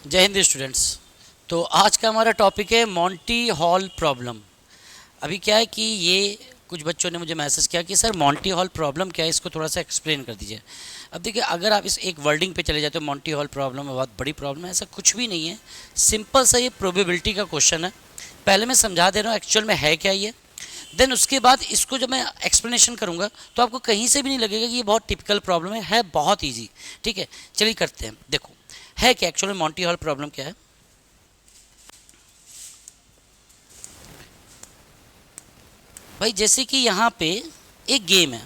जय हिंद स्टूडेंट्स। तो आज का हमारा टॉपिक है मॉन्टी हॉल प्रॉब्लम। अभी क्या है कि ये कुछ बच्चों ने मुझे मैसेज किया कि सर मॉन्टी हॉल प्रॉब्लम क्या है, इसको थोड़ा सा एक्सप्लेन कर दीजिए। अब देखिए, अगर आप इस एक वर्डिंग पे चले जाते हो मॉन्टी हॉल प्रॉब्लम है बहुत बड़ी प्रॉब्लम है, ऐसा कुछ भी नहीं है। सिंपल सा ये प्रोबेबिलिटी का क्वेश्चन है। पहले मैं समझा दे रहा हूँ एक्चुअल में है क्या ये, देन उसके बाद इसको जब मैं एक्सप्लेनेशन करूँगा तो आपको कहीं से भी नहीं लगेगा कि ये बहुत टिपिकल प्रॉब्लम है बहुत ईजी। ठीक है, चलिए करते हैं। देखो है क्या एक्चुअली मॉन्टी हॉल प्रॉब्लम क्या है। भाई जैसे कि यहाँ पे एक गेम है।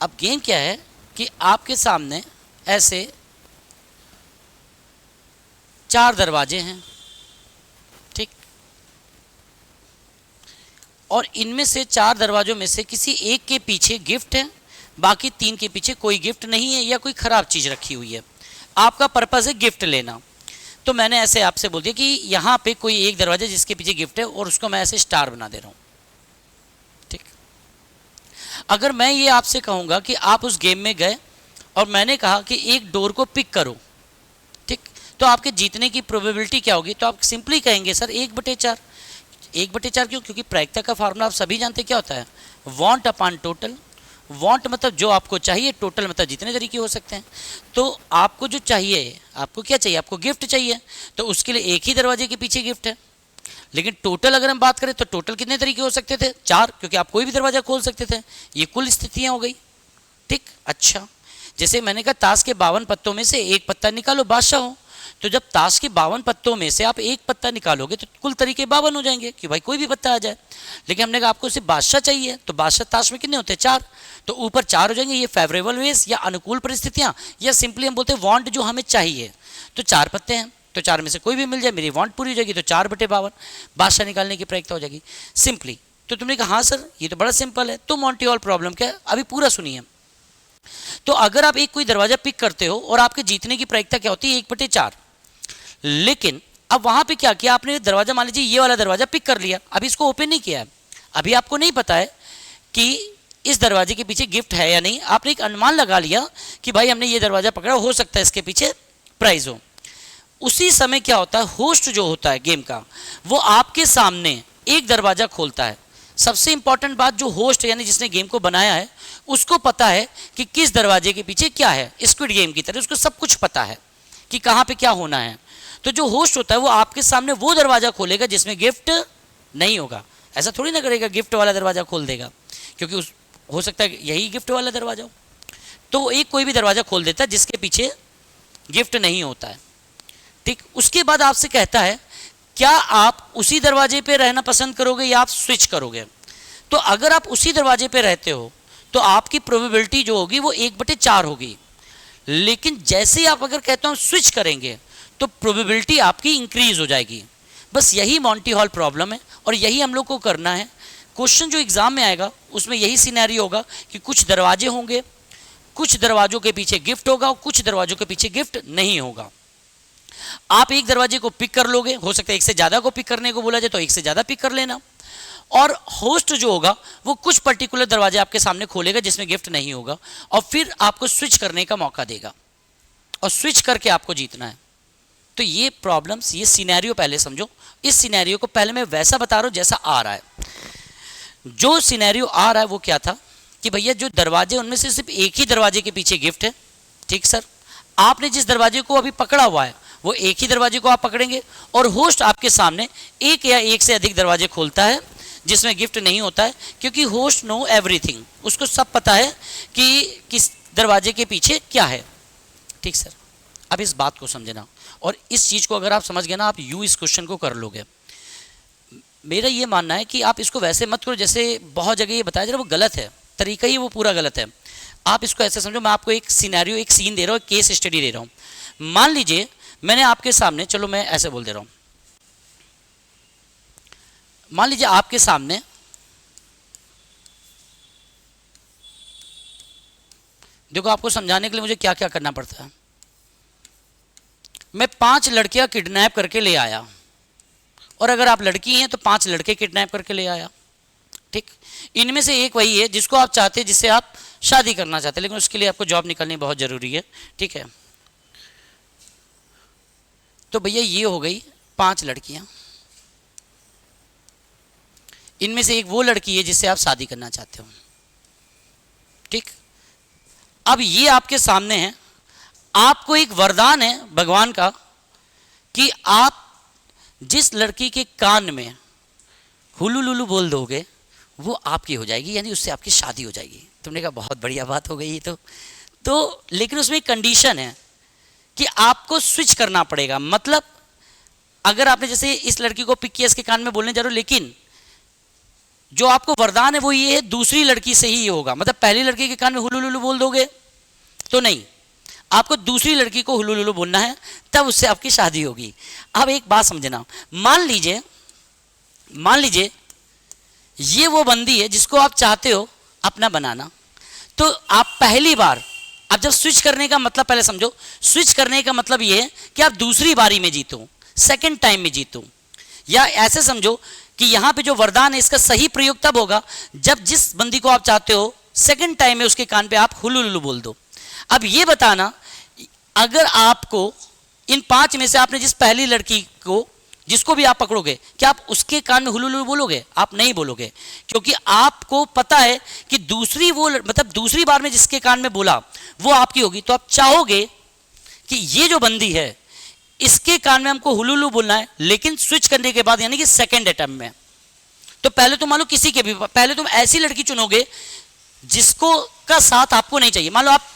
अब गेम क्या है कि आपके सामने ऐसे 4 दरवाजे हैं, ठीक, और इनमें से 4 दरवाजों में से किसी एक के पीछे गिफ्ट है, बाकी 3 के पीछे कोई गिफ्ट नहीं है या कोई ख़राब चीज़ रखी हुई है। आपका पर्पज़ है गिफ्ट लेना। तो मैंने ऐसे आपसे बोल दिया कि यहाँ पे कोई एक दरवाजा जिसके पीछे गिफ्ट है और उसको मैं ऐसे स्टार बना दे रहा हूँ। ठीक, अगर मैं ये आपसे कहूँगा कि आप उस गेम में गए और मैंने कहा कि एक डोर को पिक करो, ठीक, तो आपके जीतने की प्रोबेबिलिटी क्या होगी? तो आप सिंपली कहेंगे सर 1/4। 1/4 क्यों? क्योंकि प्रायिकता का फार्मूला आप सभी जानते क्या होता है, वांट अपॉन टोटल। वांट मतलब जो आपको चाहिए, टोटल मतलब जितने तरीके हो सकते हैं। तो आपको जो चाहिए, आपको क्या चाहिए? आपको गिफ्ट चाहिए, तो उसके लिए एक ही दरवाजे के पीछे गिफ्ट है। लेकिन टोटल अगर हम बात करें तो टोटल कितने तरीके हो सकते थे? 4, क्योंकि आप कोई भी दरवाजा खोल सकते थे। ये कुल स्थितियां हो गई। ठीक, अच्छा, जैसे मैंने कहा ताश के 52 पत्तों में से एक पत्ता निकालो, बादशाह हो। तो जब ताश के 52 पत्तों में से आप एक पत्ता निकालोगे तो कुल तरीके 52 हो जाएंगे कि भाई कोई भी पत्ता आ जाए। लेकिन हमने कहा आपको सिर्फ बादशाह चाहिए, तो बादशाह ताश में कितने होते हैं? 4। तो ऊपर 4 हो जाएंगे। ये फेवरेबल वेज या अनुकूल परिस्थितियां, या सिंपली हम बोलते हैं वांट जो हमें चाहिए। तो 4 पत्ते हैं, तो 4 में से कोई भी मिल जाए, मेरी वांट पूरी हो जाएगी। तो 4/52 बादशाह निकालने की प्रायिकता हो जाएगी सिंपली। तो तुमने कहा हाँ सर ये तो बड़ा सिंपल है। तो मॉन्टी हॉल प्रॉब्लम क्या है, अभी पूरा सुनिए। तो अगर आप एक कोई दरवाजा पिक करते हो और आपके जीतने की प्रायिकता क्या होती है? 1/4। लेकिन अब वहां पे क्या किया आपने? दरवाजा मान लीजिए ये वाला दरवाजा पिक कर लिया, अभी इसको ओपन नहीं किया है, अभी आपको नहीं पता है कि इस दरवाजे के पीछे गिफ्ट है या नहीं। आपने एक अनुमान लगा लिया कि भाई हमने ये दरवाजा पकड़ा, हो सकता है इसके पीछे प्राइज हो। उसी समय क्या होता है, होस्ट जो होता है गेम का, वो आपके सामने एक दरवाजा खोलता है। सबसे इंपॉर्टेंट बात, जो होस्ट यानी जिसने गेम को बनाया है उसको पता है कि किस दरवाजे के पीछे क्या है। स्क्विड गेम की तरह उसको सब कुछ पता है कि कहाँ पे क्या होना है। तो जो होस्ट होता है वो आपके सामने वो दरवाजा खोलेगा जिसमें गिफ्ट नहीं होगा। ऐसा थोड़ी ना करेगा गिफ्ट वाला दरवाजा खोल देगा, क्योंकि हो सकता है यही गिफ्ट वाला दरवाजा हो। तो एक कोई भी दरवाजा खोल देता है जिसके पीछे गिफ्ट नहीं होता है। ठीक, उसके बाद आपसे कहता है क्या आप उसी दरवाजे पे रहना पसंद करोगे या आप स्विच करोगे? तो अगर आप उसी दरवाजे पे रहते हो तो आपकी प्रोबेबिलिटी जो होगी वो 1/4 होगी। लेकिन जैसे ही आप अगर कहते हो स्विच करेंगे तो प्रोबेबिलिटी आपकी इंक्रीज हो जाएगी। बस यही मॉन्टी हॉल प्रॉब्लम है और यही हम लोग को करना है। क्वेश्चन जो एग्जाम में आएगा उसमें यही सिनेरियो होगा कि कुछ दरवाजे होंगे, कुछ दरवाजों के पीछे गिफ्ट होगा और कुछ दरवाजों के पीछे गिफ्ट नहीं होगा। आप एक दरवाजे को पिक कर लोगे, हो सकता है एक से ज़्यादा को पिक करने को बोला जाए तो एक से ज़्यादा पिक कर लेना। और होस्ट जो होगा वो कुछ पर्टिकुलर दरवाजे आपके सामने खोलेगा जिसमें गिफ्ट नहीं होगा और फिर आपको स्विच करने का मौका देगा और स्विच करके आपको जीतना है। तो ये प्रॉब्लम्स, ये सिनेरियो पहले समझो। इस सिनेरियो को पहले मैं वैसा बता रहा हूँ जैसा आ रहा है। जो सिनेरियो आ रहा है वो क्या था कि भैया जो दरवाजे उनमें से सिर्फ एक ही दरवाजे के पीछे गिफ्ट है। ठीक सर, आपने जिस दरवाजे को अभी पकड़ा हुआ है वो एक ही दरवाजे को आप पकड़ेंगे और होस्ट आपके सामने एक या एक से अधिक दरवाजे खोलता है जिसमें गिफ्ट नहीं होता है, क्योंकि होस्ट नो एवरीथिंग, उसको सब पता है कि किस दरवाजे के पीछे क्या है। ठीक सर, अब इस बात को समझना और इस चीज़ को अगर आप समझ गए ना, आप यूँ इस क्वेश्चन को कर लोगे। मेरा ये मानना है कि आप इसको वैसे मत करो जैसे बहुत जगह ये बताया जा रहा है, वो गलत है, तरीका ही वो पूरा गलत है। आप इसको ऐसे समझो, मैं आपको एक सिनेरियो, एक सीन दे रहा हूँ, केस स्टडी दे रहा हूँ। मान लीजिए मैंने आपके सामने, चलो मैं ऐसे बोल दे रहा हूँ, मान लीजिए आपके सामने देखो, आपको समझाने के लिए मुझे क्या क्या करना पड़ता है। मैं 5 लड़कियां किडनैप करके ले आया और अगर आप लड़की हैं तो 5 लड़के किडनैप करके ले आया। ठीक, इनमें से एक वही है जिसको आप चाहते हैं, जिससे आप शादी करना चाहते हैं, लेकिन उसके लिए आपको जॉब निकलनी बहुत ज़रूरी है। ठीक है, तो भैया ये हो गई 5 लड़कियां, इनमें से एक वो लड़की है जिससे आप शादी करना चाहते हो, ठीक। अब ये आपके सामने है, आपको एक वरदान है भगवान का कि आप जिस लड़की के कान में हुलू लुलू बोल दोगे वो आपकी हो जाएगी, यानी उससे आपकी शादी हो जाएगी। तुमने कहा बहुत बढ़िया बात हो गई तो लेकिन उसमें एक कंडीशन है कि आपको स्विच करना पड़ेगा। मतलब अगर आपने जैसे इस लड़की को पिक किया, इसके कान में बोलने जा रहे हो, लेकिन जो आपको वरदान है वो ये है दूसरी लड़की से ही ये होगा। मतलब पहली लड़की के कान में हुलू लुलू बोल दोगे तो नहीं, आपको दूसरी लड़की को हुलू लुलू बोलना है, तब उससे आपकी शादी होगी। अब एक बात समझना, मान लीजिए ये वो बंदी है जिसको आप चाहते हो अपना बनाना, तो आप पहली बार, अब जब स्विच करने का मतलब पहले समझो, स्विच करने का मतलब ये है कि आप दूसरी बारी में जीतो, सेकंड टाइम में जीतो। या ऐसे समझो कि यहां पे जो वरदान है इसका सही प्रयोग तब होगा जब जिस बंदी को आप चाहते हो सेकंड टाइम में उसके कान पे आप हुलू लुलू बोल दो। अब ये बताना, अगर आपको इन 5 में से आपने जिस पहली लड़की को, जिसको भी आप पकड़ोगे, क्या आप उसके कान में हुलू लुलू बोलोगे? आप नहीं बोलोगे, क्योंकि आपको पता है कि दूसरी वो मतलब दूसरी बार में जिसके कान में बोला वो आपकी होगी। तो आप चाहोगे कि ये जो बंदी है इसके कान में हमको हुलू लुलू बोलना है, लेकिन स्विच करने के बाद, यानी कि सेकेंड अटेम्प्ट में। तो पहले तो मान लो किसी के भी, पहले तुम ऐसी लड़की चुनोगे जिसको का साथ आपको नहीं चाहिए। मान लो आप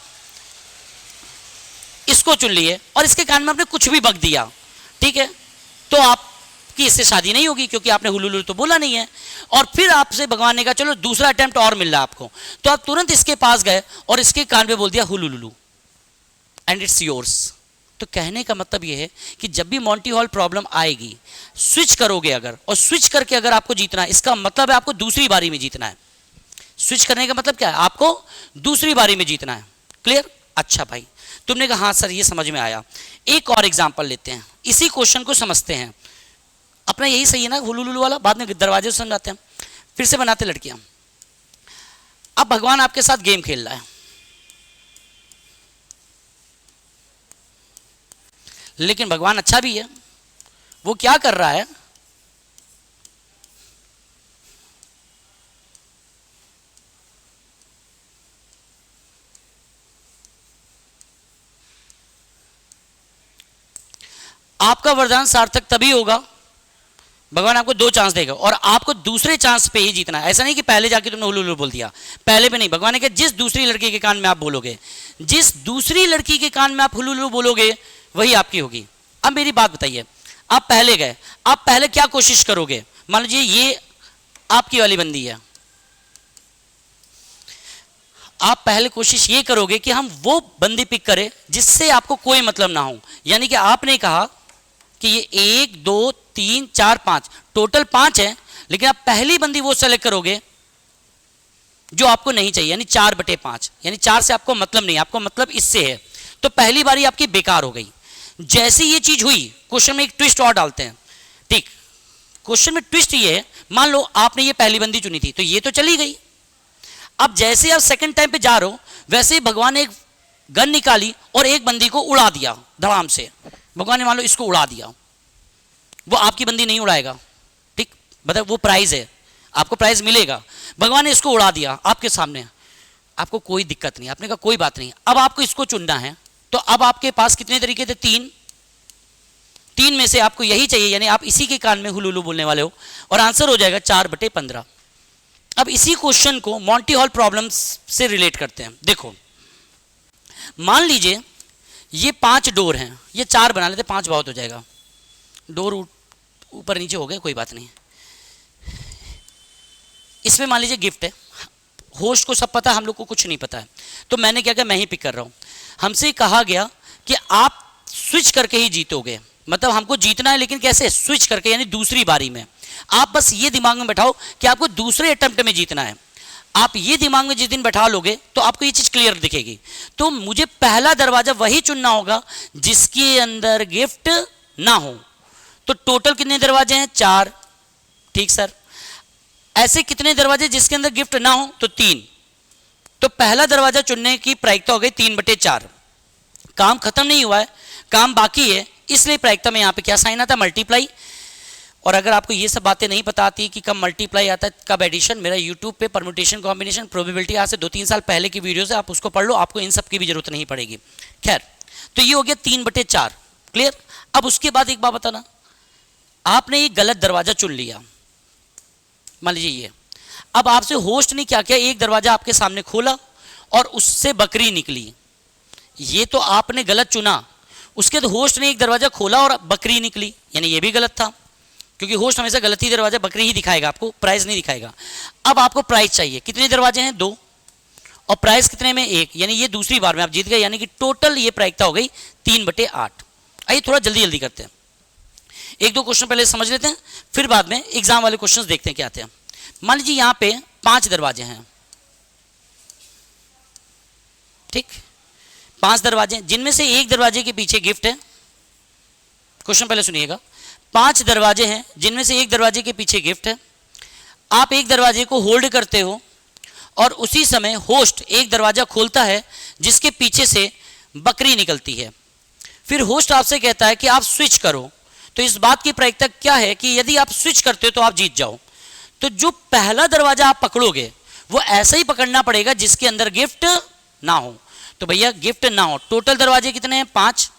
इसको चुन लिए और इसके कान में आपने कुछ भी बक दिया, ठीक है, तो आपकी इससे शादी नहीं होगी क्योंकि आपने हुलू लुलू तो बोला नहीं है। और फिर आपसे भगवान ने कहा चलो दूसरा अटेम्प्ट और मिल रहा है आपको, तो आप तुरंत इसके पास गए और इसके कान में बोल दिया Hulu Lulu and it's yours. तो कहने का मतलब यह है कि जब भी मॉन्टी हॉल प्रॉब्लम आएगी, स्विच करोगे अगर, और स्विच करके अगर आपको जीतना है, इसका मतलब है आपको दूसरी बारी में जीतना है। स्विच करने का मतलब क्या है? आपको दूसरी बारी में जीतना है। क्लियर? अच्छा भाई, तुमने कहा हाँ सर ये समझ में आया। एक और एग्जांपल लेते हैं, इसी क्वेश्चन को समझते हैं। अपना यही सही है ना हुलू लुलू वाला, बाद में दरवाजे से समझाते हैं, फिर से बनाते लड़कियां। अब भगवान आपके साथ गेम खेल रहा है, लेकिन भगवान अच्छा भी है। वो क्या कर रहा है, आपका वरदान सार्थक तभी होगा, भगवान आपको 2 चांस देगा और आपको दूसरे चांस पे ही जीतना है। ऐसा नहीं कि पहले जाके तुमने हुलू लुलू बोल दिया, पहले पे नहीं। भगवान ने कहा जिस दूसरी लड़की के कान में आप बोलोगे, जिस दूसरी लड़की के कान में आप हुलू लुलू बोलोगे वही आपकी होगी। अब मेरी बात बताइए, आप पहले गए, आप पहले क्या कोशिश करोगे? मान लीजिए ये आपकी वाली बंदी है, आप पहले कोशिश ये करोगे कि हम वो बंदी पिक करें जिससे आपको कोई मतलब ना हो। यानी कि आपने कहा कि ये 1 2 3 4 5 टोटल 5 है, लेकिन आप पहली बंदी वो सेलेक्ट करोगे जो आपको नहीं चाहिए, यानी 4/5, यानी 4 से आपको मतलब नहीं, आपको मतलब इससे है। तो पहली बारी आपकी बेकार हो गई। जैसे ये चीज हुई, क्वेश्चन में एक ट्विस्ट और डालते हैं, ठीक। क्वेश्चन में ट्विस्ट ये है, मान लो आपने ये पहली बंदी चुनी थी तो ये तो चली गई। अब जैसे आप सेकंड टाइम पे जा रहे हो, वैसे ही भगवान ने एक गन निकाली और एक बंदी को उड़ा दिया धड़ाम से। भगवान ने मान लो इसको उड़ा दिया, वो आपकी बंदी नहीं उड़ाएगा, ठीक, मतलब वो प्राइज है, आपको प्राइज मिलेगा। भगवान ने इसको उड़ा दिया आपके सामने, आपको कोई दिक्कत नहीं, आपने कहा कोई बात नहीं। अब आपको इसको चुनना है, तो अब आपके पास कितने तरीके थे? 3 में से आपको यही चाहिए, यानी आप इसी के कान में हुलूलू बोलने वाले हो, और आंसर हो जाएगा 4/15। अब इसी क्वेश्चन को मॉन्टी हॉल प्रॉब्लम से रिलेट करते हैं। देखो, मान लीजिए ये 5 डोर हैं, ये 4 बना लेते, 5 बहुत हो जाएगा, डोर ऊपर नीचे हो गए, कोई बात नहीं। इसमें मान लीजिए गिफ्ट है, होस्ट को सब पता है, हम लोग को कुछ नहीं पता है, तो मैंने क्या किया, मैं ही पिक कर रहा हूं। हमसे कहा गया कि आप स्विच करके ही जीतोगे, मतलब हमको जीतना है, लेकिन कैसे? स्विच करके, यानी दूसरी बारी में। आप बस ये दिमाग में बैठाओ कि आपको दूसरे अटेम्प्ट में जीतना है। आप ये दिमाग में जिस दिन बैठा लोगे तो आपको ये चीज क्लियर दिखेगी। तो मुझे पहला दरवाजा वही चुनना होगा जिसके अंदर गिफ्ट ना हो। तो टोटल कितने दरवाजे हैं? 4, ठीक सर। ऐसे कितने दरवाजे जिसके अंदर गिफ्ट ना हो? तो 3। तो पहला दरवाजा चुनने की प्रायिकता हो गई 3/4। काम खत्म नहीं हुआ है, काम बाकी है इसलिए प्रायिकता में यहाँ पे क्या साइन आता है, मल्टीप्लाई। और अगर आपको ये सब बातें नहीं पता आती कि कब मल्टीप्लाई आता है कब एडिशन, मेरा यूट्यूब पे परम्यूटेशन कॉम्बिनेशन प्रोबेबिलिटी आज से 2-3 साल पहले की वीडियोस है, आप उसको पढ़ लो, आपको इन सब की भी जरूरत नहीं पड़ेगी। खैर, तो ये हो गया 3/4, क्लियर। अब उसके बाद एक बात बताना, आपने ये गलत दरवाजा चुन लिया, मान लीजिए ये, अब आपसे होस्ट ने क्या किया, एक दरवाजा आपके सामने खोला और उससे बकरी निकली। ये तो आपने गलत चुना, उसके तो होस्ट ने एक दरवाजा खोला और बकरी निकली, यानी ये भी गलत था, क्योंकि होस्ट हमेशा गलत ही दरवाजा बकरी ही दिखाएगा, आपको प्राइस नहीं दिखाएगा। अब आपको प्राइस चाहिए, कितने दरवाजे हैं, 2, और प्राइस कितने में, 1, यानी ये दूसरी बार में आप जीत गए, यानी कि टोटल ये प्रायिकता हो गई 3/8। आइए थोड़ा जल्दी जल्दी करते हैं, 1-2 क्वेश्चन पहले समझ लेते हैं, फिर बाद में एग्जाम वाले क्वेश्चन देखते हैं क्या आते हैं। मान लीजिए यहाँ पे 5 दरवाजे हैं, ठीक, 5 दरवाजे, जिनमें से एक दरवाजे के पीछे गिफ्ट है। क्वेश्चन पहले सुनिएगा, 5 दरवाजे हैं जिनमें से एक दरवाजे के पीछे गिफ्ट है। आप एक दरवाजे को होल्ड करते हो और उसी समय होस्ट एक दरवाजा खोलता है जिसके पीछे से बकरी निकलती है। फिर होस्ट आपसे कहता है कि आप स्विच करो। तो इस बात की प्रायिकता क्या है कि यदि आप स्विच करते हो तो आप जीत जाओ। तो जो पहला दरवाजा आप पकड़ोगे वो ऐसा ही पकड़ना पड़ेगा जिसके अंदर गिफ्ट ना हो। तो भैया गिफ्ट ना हो, टोटल दरवाजे कितने हैं, 5।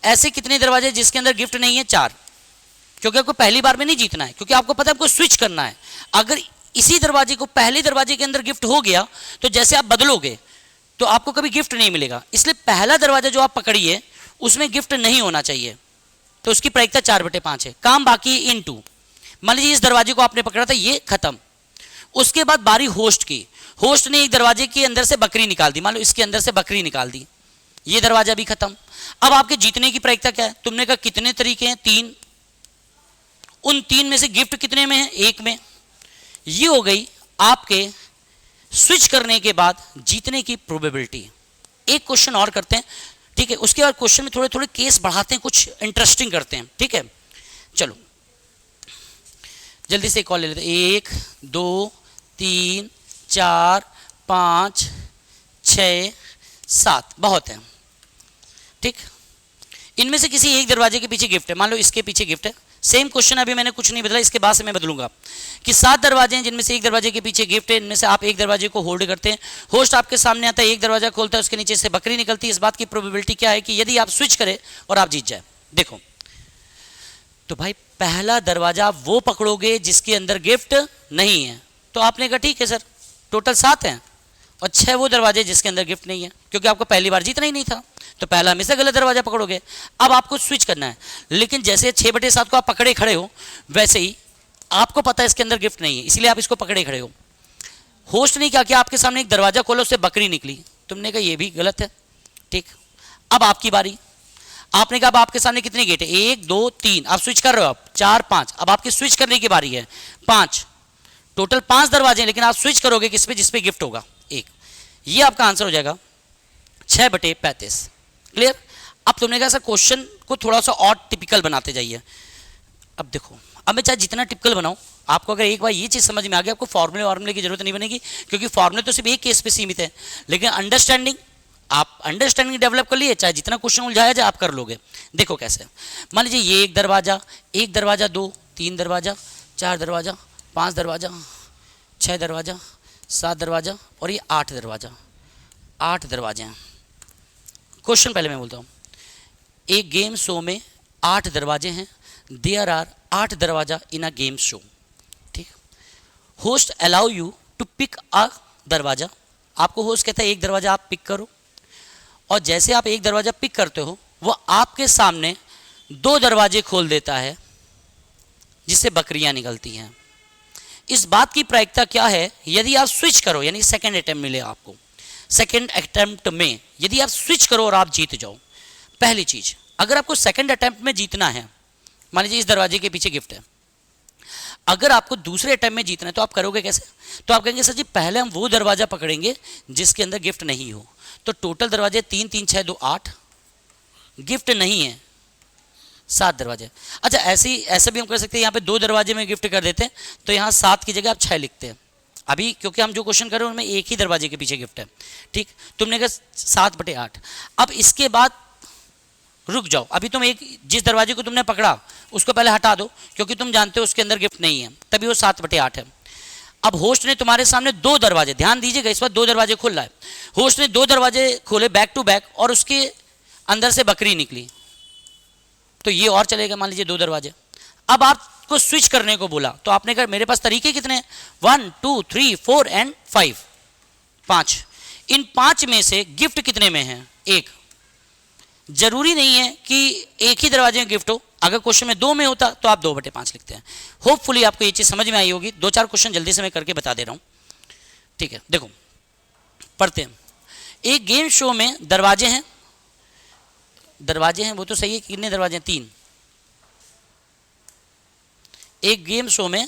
ऐसे कितने दरवाजे जिसके अंदर गिफ्ट नहीं है, 4, क्योंकि आपको पहली बार में नहीं जीतना है, क्योंकि आपको पता है आपको स्विच करना है। अगर इसी दरवाजे को पहले दरवाजे के अंदर गिफ्ट हो गया तो जैसे आप बदलोगे तो आपको कभी गिफ्ट नहीं मिलेगा। इसलिए पहला दरवाजा जो आप पकड़िए उसमें गिफ्ट नहीं होना चाहिए, तो उसकी प्रायिकता 4/5 है। काम बाकी इन2। मान लीजिए इस दरवाजे को आपने पकड़ा था, ये खत्म। उसके बाद बारी होस्ट की, होस्ट ने एक दरवाजे के अंदर से बकरी निकाल दी, मान लो इसके अंदर से बकरी निकाल दी, ये दरवाजा भी खत्म। अब आपके जीतने की प्रायिकता क्या है, तुमने कहा कितने तरीके हैं, 3, उन 3 में से गिफ्ट कितने में है, 1 में। ये हो गई आपके स्विच करने के बाद जीतने की प्रोबेबिलिटी। एक क्वेश्चन और करते हैं, ठीक है, उसके बाद क्वेश्चन में थोड़े थोड़े केस बढ़ाते हैं, कुछ इंटरेस्टिंग करते हैं, ठीक है। चलो जल्दी से कॉल ले लेते हैं, 1 2 3 4 5 6 7, बहुत है, ठीक। इनमें से किसी एक दरवाजे के पीछे गिफ्ट है, मान लो इसके पीछे गिफ्ट है। सेम क्वेश्चन, अभी मैंने कुछ नहीं बदला, इसके बाद से मैं बदलूंगा कि 7 दरवाजे हैं जिनमें से एक दरवाजे के पीछे गिफ्ट है। इनमें से आप एक दरवाजे को होल्ड करते हैं, होस्ट आपके सामने आता है, एक दरवाजा खोलता है, उसके नीचे से बकरी निकलती है। इस बात की प्रोबेबिलिटी क्या है कि यदि आप स्विच करें और आप जीत जाए। देखो तो भाई पहला दरवाजा आप वो पकड़ोगे जिसके अंदर गिफ्ट नहीं है, तो आपने कहा ठीक है सर, टोटल 7 हैं और 6 वो दरवाजे जिसके अंदर गिफ्ट नहीं है, क्योंकि आपको पहली बार जीतना ही नहीं था, तो पहला हमेशा गलत दरवाजा पकड़ोगे। अब आपको स्विच करना है, लेकिन जैसे 6/7 को आप पकड़े खड़े हो, वैसे ही आपको पता है इसके अंदर गिफ्ट नहीं है, इसलिए आप इसको पकड़े खड़े हो। होस्ट ने क्या किया, आपके सामने एक दरवाजा खोला, उससे बकरी निकली, तुमने कहा ये भी गलत है, ठीक। अब आपकी बारी, आपने कहा अब आपके सामने कितने गेट है, 1 2 3, आप स्विच कर रहे हो, आप 4 5, अब आपकी स्विच करने की बारी है, 5, टोटल 5 दरवाजे हैं, लेकिन आप स्विच करोगे किस पे, जिसपे गिफ्ट होगा, 1। ये आपका आंसर हो जाएगा 6/35, क्लियर। अब तुमने कहा सर क्वेश्चन को थोड़ा सा और टिपिकल बनाते जाइए। अब देखो, अब मैं चाहे जितना टिपिकल बनाऊं, आपको अगर एक बार ये चीज़ समझ में आ गई, आपको फॉर्मूले की जरूरत नहीं बनेगी, क्योंकि फॉर्मूले तो सिर्फ एक केस पे सीमित है, लेकिन अंडरस्टैंडिंग, आप अंडरस्टैंडिंग डेवलप कर लिए, चाहे जितना क्वेश्चन उलझाया जाए आप कर लोगे। देखो कैसे, मान लीजिए ये एक दरवाजा 2 3 दरवाजा, 4 दरवाजा, 5 दरवाजा, 6 दरवाजा, 7 दरवाजा और ये 8 दरवाजा, 8 दरवाजे हैं। क्वेश्चन पहले मैं बोलता हूँ, एक गेम शो में 8 दरवाजे हैं, देयर आर 8 दरवाजा इन अ गेम शो, ठीक। Host allow you to pick a दरवाजा, आपको होस्ट कहता है एक दरवाजा आप पिक करो, और जैसे आप एक दरवाजा पिक करते हो वो आपके सामने 2 दरवाजे खोल देता है जिससे बकरियां निकलती हैं। इस बात की प्रायिकता क्या है, यदि आप स्विच करो, यानी सेकेंड अटेम्प्ट मिले आपको, सेकेंड अटेम्प्ट में यदि आप स्विच करो और आप जीत जाओ। पहली चीज, अगर आपको सेकेंड अटेम्प्ट में जीतना है, मान लीजिए इस दरवाजे के पीछे गिफ्ट है, अगर आपको दूसरे अटेम्प्ट में जीतना है तो आप करोगे कैसे, तो आप कहेंगे सर जी पहले हम वो दरवाजा पकड़ेंगे जिसके अंदर गिफ्ट नहीं हो। तो टोटल दरवाजे 3 3 6 2 8, गिफ्ट नहीं है 7 दरवाजे। अच्छा ऐसे भी हम कर सकते हैं, यहाँ पे 2 दरवाजे में गिफ्ट कर देते हैं, तो यहाँ 7 की जगह आप 6 लिखते हैं। अभी क्योंकि हम जो क्वेश्चन कर रहे हैं उनमें एक ही दरवाजे के पीछे गिफ्ट है, ठीक। तुमने कहा 7/8। अब इसके बाद रुक जाओ, अभी तुम एक जिस दरवाजे को तुमने पकड़ा उसको पहले हटा दो, क्योंकि तुम जानते हो उसके अंदर गिफ्ट नहीं है, तभी वो 7/8 है। अब होस्ट ने तुम्हारे सामने 2 दरवाजे, ध्यान दीजिएगा इस बार 2 दरवाजे खुल रहा है, होस्ट ने 2 दरवाजे खोले बैक टू बैक और उसके अंदर से बकरी निकली, तो ये और चलेगा, मान लीजिए 2 दरवाजे। अब आपको स्विच करने को बोला, तो आपने कहा मेरे पास तरीके कितने हैं, 1 2 3 4 एंड 5, 5। इन 5 में से गिफ्ट कितने में है, 1। जरूरी नहीं है कि एक ही दरवाजे में गिफ्ट हो, अगर क्वेश्चन में 2 में होता तो आप 2/5 लिखते हैं। होपफुली आपको ये चीज समझ में आई होगी। 2-4 क्वेश्चन जल्दी से मैं करके बता दे रहा हूं, ठीक है। देखो पढ़ते हैं। एक गेम शो में दरवाजे हैं, दरवाजे हैं वो तो सही है, कितने दरवाजे हैं, 3। एक गेम शो में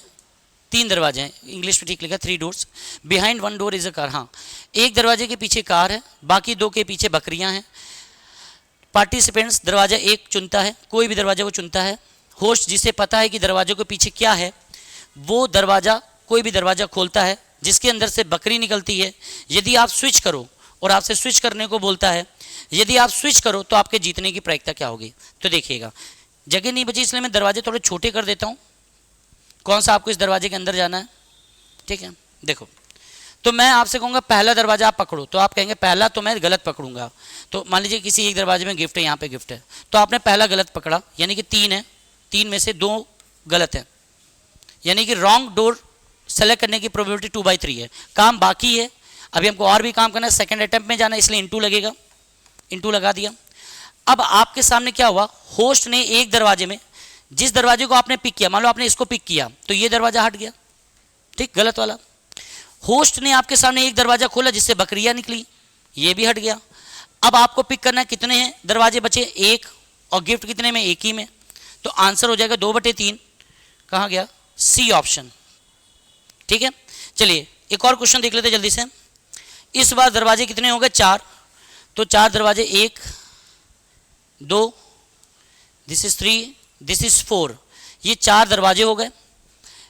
3 दरवाजे हैं, इंग्लिश में ठीक लिखा 3 doors, behind 1 door is a car. हाँ, एक दरवाजे के पीछे कार है, बाकी 2 के पीछे बकरियां हैं। पार्टिसिपेंट्स दरवाजा 1 चुनता है, कोई भी दरवाजा वो चुनता है। होस्ट जिसे पता है कि दरवाजे के पीछे क्या है, वो दरवाजा कोई भी दरवाजा खोलता है जिसके अंदर से बकरी निकलती है। यदि आप स्विच करो, और आपसे स्विच करने को बोलता है, यदि आप स्विच करो तो आपके जीतने की प्रायिकता क्या होगी। तो देखिएगा, जगह नहीं बची इसलिए मैं दरवाजे थोड़े छोटे कर देता हूँ। कौन सा आपको इस दरवाजे के अंदर जाना है, ठीक है। देखो, तो मैं आपसे कहूँगा पहला दरवाजा आप पकड़ो, तो आप कहेंगे पहला तो मैं गलत पकड़ूंगा। तो मान लीजिए किसी एक दरवाजे में गिफ्ट है, यहाँ पे गिफ्ट है, तो आपने पहला गलत पकड़ा, यानी कि 3 है, 3 में से 2 गलत है, यानी कि रॉन्ग डोर सेलेक्ट करने की प्रोबेबिलिटी 2/3 है। काम बाकी है, अभी हमको और भी काम करना है, सेकंड अटेम्प्ट में जाना है, इसलिए इंटू लगेगा, इंटू लगा दिया। अब आपके सामने क्या हुआ, होस्ट ने एक दरवाजे में, जिस दरवाजे को आपने पिक किया, मान लो आपने इसको पिक किया तो ये दरवाजा हट गया, ठीक, गलत वाला। होस्ट ने आपके सामने एक दरवाजा खोला जिससे बकरियां निकली, ये भी हट गया। अब आपको पिक करना है, कितने हैं दरवाजे बचे, 1, और गिफ्ट कितने में, 1 ही में, तो आंसर हो जाएगा 2/3। कहाँ गया, सी ऑप्शन, ठीक है। चलिए एक और क्वेश्चन देख लेते जल्दी से। इस बार दरवाजे कितने हो गए, 4, तो 4 दरवाजे, 1 2, दिस इज 3, दिस इज 4, ये 4 दरवाजे हो गए।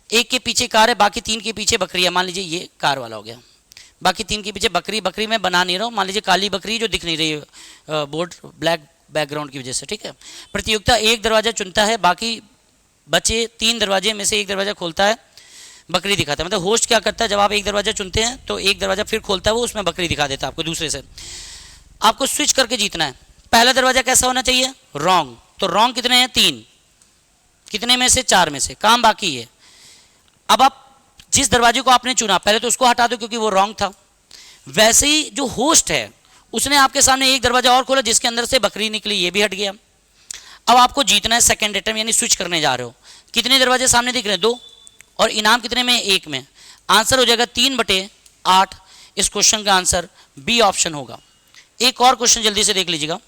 एक के पीछे कार है, बाकी 3 के पीछे बकरियां, मान लीजिए ये कार वाला हो गया, बाकी 3 के पीछे बकरी, बकरी मैं बना नहीं रहा हूँ, मान लीजिए काली बकरी जो दिख नहीं रही है बोर्ड ब्लैक बैकग्राउंड की वजह से, ठीक है। प्रतियोगिता एक दरवाजा चुनता है, बाकी बचे 3 दरवाजे में से एक दरवाजा खोलता है, बकरी दिखाता है। मतलब होस्ट क्या करता है, जब आप एक दरवाजा चुनते हैं तो एक दरवाजा फिर खोलता है वो, उसमें बकरी दिखा देता है आपको दूसरे से। आपको स्विच करके जीतना है। पहला दरवाजा कैसा होना चाहिए, रॉन्ग, तो रॉन्ग कितने हैं, 3, कितने में से, 4 में से, काम बाकी है। अब आप जिस दरवाजे को आपने चुना पहले तो उसको हटा दो क्योंकि वो रॉन्ग था। वैसे ही जो होस्ट है उसने आपके सामने एक दरवाजा और खोला जिसके अंदर से बकरी निकली, ये भी हट गया। अब आपको जीतना है सेकंड अटेम्प्ट, यानी स्विच करने जा रहे हो। कितने दरवाजे सामने दिख रहे हैं, 2, और इनाम कितने में, 1 में। आंसर हो जाएगा 3/8। इस क्वेश्चन का आंसर बी ऑप्शन होगा। एक और क्वेश्चन जल्दी से देख लीजिएगा।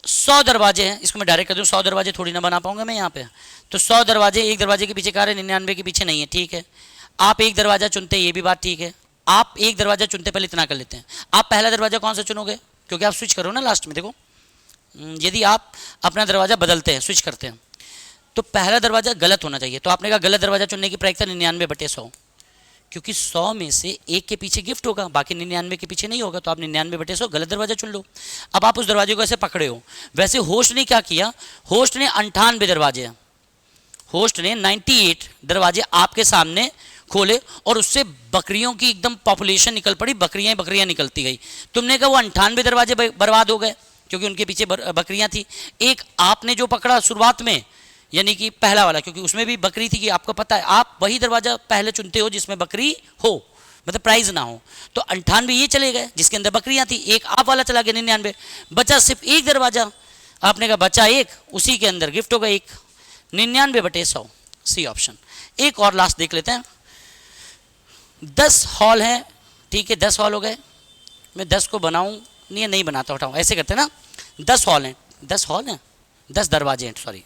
100 दरवाजे हैं, इसको मैं डायरेक्ट कर दूं, 100 दरवाजे थोड़ी ना बना पाऊंगा मैं यहाँ पे। तो 100 दरवाजे, एक दरवाजे के पीछे कार है, 99 के पीछे नहीं है, ठीक है। आप एक दरवाजा चुनते हैं, ये भी बात ठीक है। आप एक दरवाजा चुनते पहले इतना कर लेते हैं, आप पहला दरवाजा कौन सा चुनोगे, क्योंकि आप स्विच करो ना लास्ट में। देखो, यदि आप अपना दरवाजा बदलते हैं, स्विच करते हैं, तो पहला दरवाजा गलत होना चाहिए। तो आपने कहा गलत दरवाजा चुनने की प्रायिकता 99/100, क्योंकि 100 में से 1 के पीछे गिफ्ट होगा, बाकी 99 के पीछे नहीं होगा, तो आप 99/100 गलत दरवाजा चुन लो। अब आप उस दरवाजे को ऐसे पकड़े हो। वैसे होस्ट ने क्या किया, होस्ट ने 98 दरवाजे, होस्ट ने 98 दरवाजे आपके सामने खोले और उससे बकरियों की एकदम पॉपुलेशन निकल पड़ी, बकरियां बकरियां निकलती गई। तुमने कहा वो 98 दरवाजे बर्बाद हो गए क्योंकि उनके पीछे बकरियां थी। एक आपने जो पकड़ा शुरुआत में, यानी कि पहला वाला, क्योंकि उसमें भी बकरी थी कि आपको पता है, आप वही दरवाजा पहले चुनते हो जिसमें बकरी हो, मतलब प्राइज ना हो। तो 98 ये चले गए जिसके अंदर बकरियां थी, एक आप वाला चला गया 99, बचा सिर्फ एक दरवाजा। आपने कहा बचा एक, उसी के अंदर गिफ्ट होगा 1, 99/100, सी ऑप्शन। एक और लास्ट देख लेते हैं। 10 हॉल हैं, ठीक है, 10 हॉल हो गए। मैं 10 को बनाऊं नहीं बनाता, उठाऊं, ऐसे करते ना। 10 हॉल हैं, 10 हॉल हैं, 10 दरवाजे हैं, सॉरी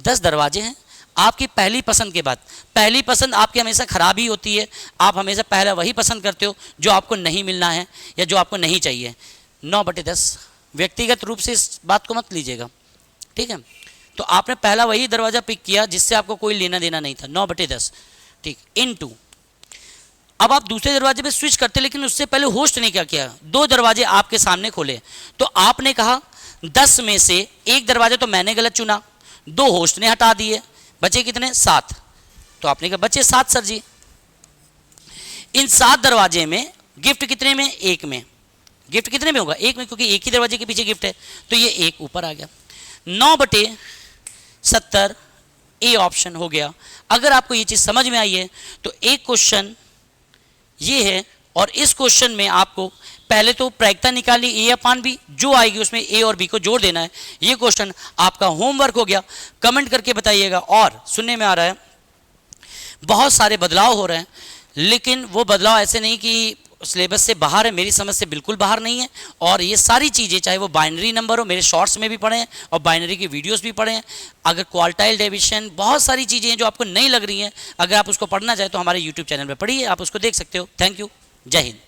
10 दरवाजे हैं। आपकी पहली पसंद के बाद, पहली पसंद आपकी हमेशा खराब ही होती है। आप हमेशा पहला वही पसंद करते हो जो आपको नहीं मिलना है या जो आपको नहीं चाहिए। 9/10, व्यक्तिगत रूप से इस बात को मत लीजिएगा, ठीक है। तो आपने पहला वही दरवाजा पिक किया जिससे आपको कोई लेना देना नहीं था, 9/10, ठीक। इनटू अब आप दूसरे दरवाजे पे स्विच करते, लेकिन उससे पहले होस्ट ने क्या किया, 2 दरवाजे आपके सामने खोले। तो आपने कहा 10 में से एक दरवाजा तो मैंने गलत चुना, 2 होस्ट ने हटा दिए, बचे कितने? 7। तो आपने कहा बचे 7 सर जी। इन 7 दरवाजे में गिफ्ट कितने में? 1 में। गिफ्ट कितने में होगा? 1 में, क्योंकि एक ही दरवाजे के पीछे गिफ्ट है, तो ये 1 ऊपर आ गया। 9/70 ए ऑप्शन हो गया। अगर आपको ये चीज समझ में आई है तो एक क्वेश्चन ये है, और इस क्वेश्चन में आपको पहले तो प्रायिकता निकालनी ए अपान बी, जो आएगी उसमें ए और बी को जोड़ देना है। ये क्वेश्चन आपका होमवर्क हो गया। कमेंट करके बताइएगा। और सुनने में आ रहा है बहुत सारे बदलाव हो रहे हैं, लेकिन वो बदलाव ऐसे नहीं कि सिलेबस से बाहर है, मेरी समझ से बिल्कुल बाहर नहीं है। और ये सारी चीज़ें, चाहे वो बाइनरी नंबर हो, मेरे शॉर्ट्स में भी पढ़े हैं और बाइनरी की वीडियोस भी पढ़े हैं। अगर क्वार्टाइल डिवीजन, बहुत सारी चीज़ें हैं जो आपको नहीं लग रही हैं, अगर आप उसको पढ़ना चाहें तो हमारे यूट्यूब चैनल पर पढ़िए, आप उसको देख सकते हो। थैंक यू, जय हिंद।